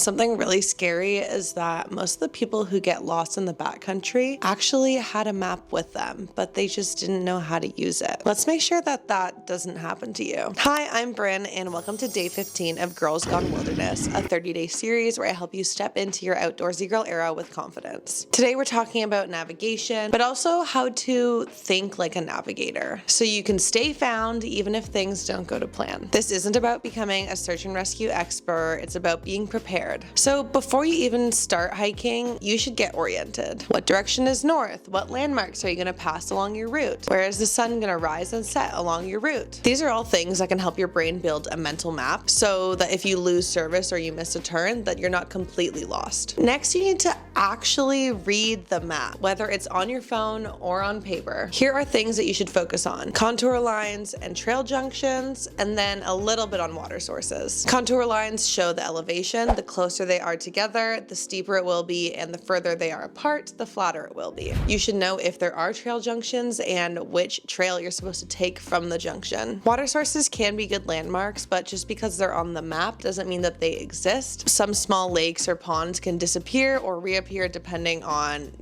Something really scary is that most of the people who get lost in the backcountry actually had a map with them, but they just didn't know how to use it. Let's make sure that that doesn't happen to you. Hi, I'm Bryn, and welcome to day 15 of Girls Gone Wilderness, a 30-day series where I help you step into your outdoorsy girl era with confidence. Today we're talking about navigation, but also how to think like a navigator, so you can stay found even if things don't go to plan. This isn't about becoming a search and rescue expert, it's about being prepared. So before you even start hiking, you should get oriented. What direction is north? What landmarks are you going to pass along your route? Where is the sun going to rise and set along your route? These are all things that can help your brain build a mental map so that if you lose service or you miss a turn, that you're not completely lost. Next, you need to actually read the map, whether it's on your phone or on paper. Here are things that you should focus on: contour lines and trail junctions, and then a little bit on water sources. Contour lines show the elevation. The closer they are together, the steeper it will be, and the further they are apart, the flatter it will be. You should know if there are trail junctions and which trail you're supposed to take from the junction. Water sources can be good landmarks, but just because they're on the map doesn't mean that they exist. Some small lakes or ponds can disappear or reappear depending on,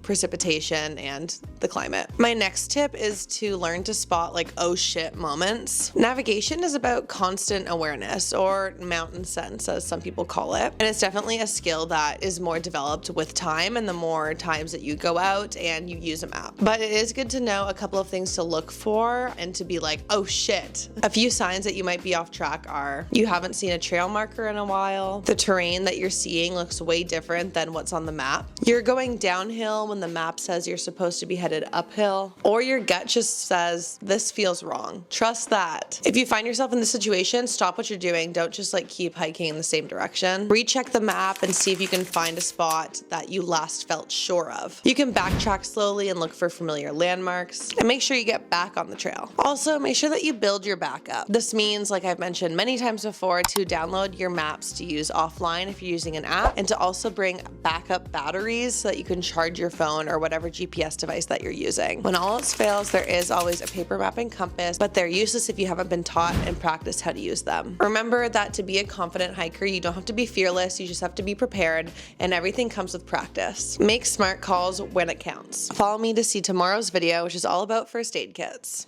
precipitation and the climate. My next tip is to learn to spot oh shit moments. Navigation is about constant awareness, or mountain sense as some people call it, and it's definitely a skill that is more developed with time and the more times that you go out and you use a map. But it is good to know a couple of things to look for and to be like, oh shit. A few signs that you might be off track are: you haven't seen a trail marker in a while, the terrain that you're seeing looks way different than what's on the map, you're going downhill when the map says you're supposed to be headed uphill, or your gut just says this feels wrong. Trust that. If you find yourself in this situation, stop what you're doing. Don't just keep hiking in the same direction. Recheck the map and see if you can find a spot that you last felt sure of. You can backtrack slowly and look for familiar landmarks, and make sure you get back on the trail. Also, make sure that you build your backup. This means, like I've mentioned many times before, to download your maps to use offline if you're using an app, and to also bring backup batteries so that you can charge your phone or whatever GPS device that you're using. When all else fails, there is always a paper map and compass, but they're useless if you haven't been taught and practiced how to use them. Remember that to be a confident hiker, you don't have to be fearless, you just have to be prepared, and everything comes with practice. Make smart calls when it counts. Follow me to see tomorrow's video, which is all about first aid kits.